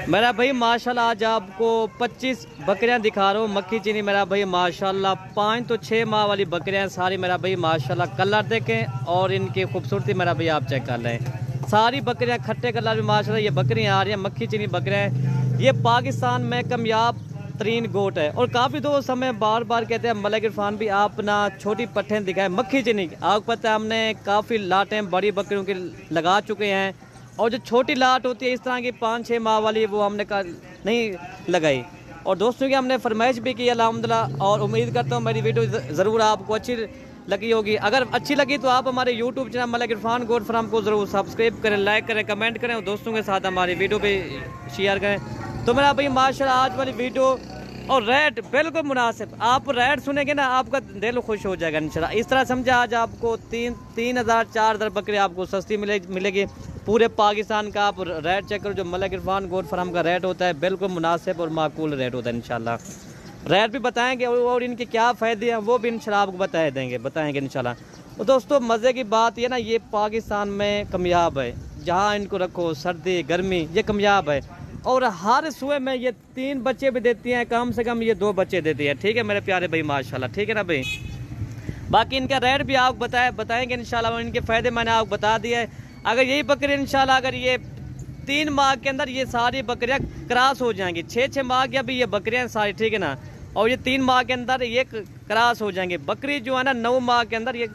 मेरा भाई माशाल्लाह आज आपको 25 बकरियां दिखा रहा हूँ मक्खी चीनी। मेरा भाई माशाल्लाह 5 तो 6 माह वाली बकरियां सारी। मेरा भाई माशाल्लाह कलर देखें और इनकी खूबसूरती मेरा भाई आप चेक कर लें। सारी बकरियां खट्टे कलर में माशाल्लाह ये बकरियां आ रही हैं। मक्खी चीनी बकरियां ये पाकिस्तान में कामयाब तरीन गोट है। और काफ़ी दोस्त हमें बार बार कहते हैं मलिक इरफान भी आप ना छोटी पट्ठें दिखाएं मक्खी चीनी। आपको पता है हमने काफ़ी लाटें बड़ी बकरियों की लगा चुके हैं और जो छोटी लाट होती है इस तरह की 5-6 माह वाली वो हमने नहीं लगाई। और दोस्तों की हमने फरमाइश भी की अल्हम्दुलिल्लाह। और उम्मीद करता हूँ मेरी वीडियो ज़रूर आपको अच्छी लगी होगी। अगर अच्छी लगी तो आप हमारे YouTube channel Malik Irfan goat farm को ज़रूर सब्सक्राइब करें, लाइक करें, कमेंट करें और दोस्तों के साथ हमारी वीडियो पे शेयर करें। तो मेरा भाई माशाल्लाह आज वाली वीडियो और रेट बिल्कुल मुनासिब। आप रेट सुनेंगे ना आपका दिल खुश हो जाएगा इंशाल्लाह। इस तरह समझा आज आपको 3,000-4,000 बकरी आपको सस्ती मिलेगी पूरे पाकिस्तान का। आप रेट चेक करो, जो मलिक इरफान गोट फार्म का रेट होता है बिल्कुल मुनासिब और माकूल रेट होता है इंशाल्लाह। रेट भी बताएंगे और इनके क्या फ़ायदे हैं वो भी इंशाल्लाह आपको बताएंगे इंशाल्लाह। तो दोस्तों मज़े की बात ये ना ये पाकिस्तान में कामयाब है। जहाँ इनको रखो सर्दी गर्मी ये कामयाब है। और हर सुबह में ये 3 बच्चे भी देती हैं, कम से कम ये 2 बच्चे देती है। ठीक है मेरे प्यारे भाई माशाल्लाह, ठीक है ना भाई। बाकी इनका रेट भी आप बताएंगे इंशाल्लाह। इनके फ़ायदे मैंने आपको बता दिया है। अगर यही बकरी इंशाल्लाह अगर ये 3 माह के अंदर ये सारी बकरियां क्रॉस हो जाएंगी, 6-6 माह की अभी ये बकरियां सारी, ठीक है ना। और ये 3 माह के अंदर ये क्रॉस हो जाएंगे। बकरी जो है ना 9 माह के अंदर ये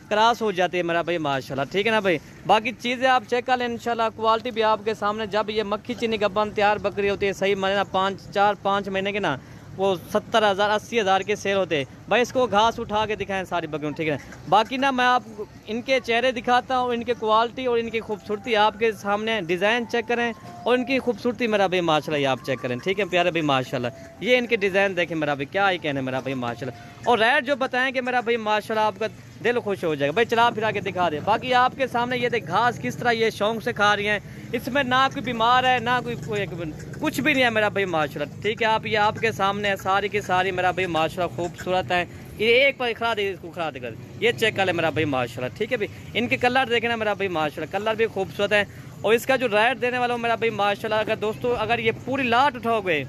क्रॉस हो जाती है मेरा भाई माशाल्लाह, ठीक है ना भाई। बाकी चीज़ें आप चेक कर लें इंशाल्लाह। क्वालिटी भी आपके सामने। जब ये मक्खी चीनी गब्बन तैयार बकरी होती है सही माने ना 4-5 महीने के ना वो 70,000-80,000 के सेल होते हैं भाई। इसको घास उठा के दिखाएं सारी बकरियों, ठीक है। बाकी ना मैं आपको इनके चेहरे दिखाता हूँ, इनके क्वालिटी और इनकी खूबसूरती आपके सामने। डिज़ाइन चेक करें और इनकी खूबसूरती मेरा भाई माशाल्लाह ये आप चेक करें, ठीक है प्यारे भाई माशाल्लाह। ये इनके डिज़ाइन देखें मेरा भाई, क्या ही कहना है मेरा भाई माशाल्लाह। और रेट जो बताएंगे मेरा भाई माशाल्लाह आपका दिल खुश हो जाएगा भाई। चला फिरा के दिखा दे। बाकी आपके सामने ये देख घास किस तरह ये शौक से खा रही हैं। इसमें ना कोई बीमार है ना कोई कुछ भी नहीं है मेरा भाई माशाल्लाह, ठीक है। आप ये आपके सामने है सारी की सारी मेरा भाई माशाल्लाह खूबसूरत है। ये एक बार खड़ा दे, इसको खड़ा देकर ये चेक कर ले मेरा भाई माशाल्लाह, ठीक है भाई। इनके कलर देखे ना मेरा भाई माशाल्लाह, कलर भी खूबसूरत है। और इसका जो रेट देने वाला हूँ मेरा भाई माशाल्लाह, अगर दोस्तों अगर ये पूरी लाट उठाओगे,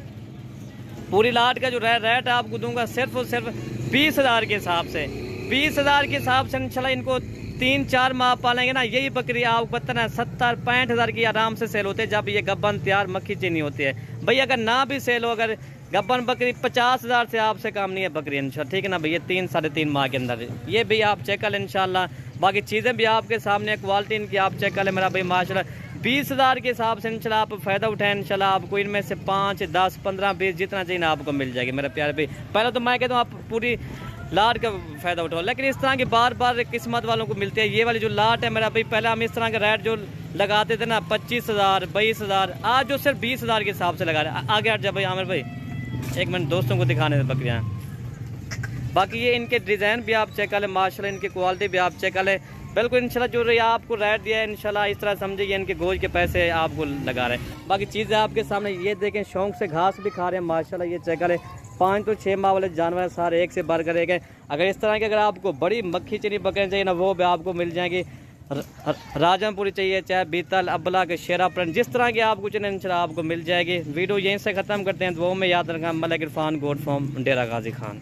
पूरी लाट का जो रेट आपको दूंगा सिर्फ और सिर्फ 20,000 के हिसाब से। 20,000 के हिसाब से इंशाल्लाह इनको 3-4 माह पालेंगे ना यही बकरी आपको पता ना 70-65,000 की आराम से सेल होते हैं जब ये गब्बन तैयार मक्खी चीनी होती है भाई। अगर ना भी सेल हो, अगर गब्बन बकरी 50,000 से आपसे काम नहीं है बकरी इंशाल्लाह, ठीक है ना भैया। 3-3.5 माह के अंदर ये भी आप चेक कर लें इंशाल्लाह। बाकी चीज़ें भी आपके सामने, क्वालिटी इनकी आप चेक कर लें मेरा भाई माशाल्लाह। 20,000 के हिसाब से इंशाल्लाह आप फ़ायदा उठाएं इंशाल्लाह। आपको इनमें से 5, 10, 15, 20 जितना चाहिए ना आपको मिल जाएगी मेरे प्यारे भाई। पहले तो मैं कहता हूँ आप पूरी लाट का फ़ायदा उठाओ, लेकिन इस तरह की बार बार किस्मत वालों को मिलती है। ये वाली जो लाट है मेरा भाई, पहले हम इस तरह का रेट जो लगाते थे ना 25,000, 22,000, आज जो सिर्फ 20,000 के हिसाब से लगा रहे हैं। आगे हट जा भाई आमिर भाई, एक मिनट दोस्तों को दिखाने दे बकरियाँ। बाकी ये इनके डिज़ाइन भी आप चेक कर लें माशाल्लाह, इनकी क्वालिटी भी आप चेक कर लें बिल्कुल इंशाल्लाह। जो रही आपको रेट दिया है इंशाल्लाह इस तरह समझिए इनके गोश्त के पैसे आपको लगा रहे हैं। बाकी चीज़ें आपके सामने ये देखें, शौक से घास भी खा रहे हैं माशाल्लाह, ये चेक करें। 5 तो 6 माह वाले जानवर सारे एक से बढ़ कर एक हैं। अगर इस तरह के अगर आपको बड़ी मक्खी चीनी बकरियाँ चाहिए ना वो भी आपको मिल जाएंगी। राजमपुरी चाहिए चाहे बीतल अब्बला के शेरा प्रिंट, जिस तरह की आपको चाहिए इंशाल्लाह आपको मिल जाएगी। वीडियो यहीं से ख़त्म करते हैं। दुआओं में याद रखना मलिक इरफान गोट फार्म डेरा गाजी खान।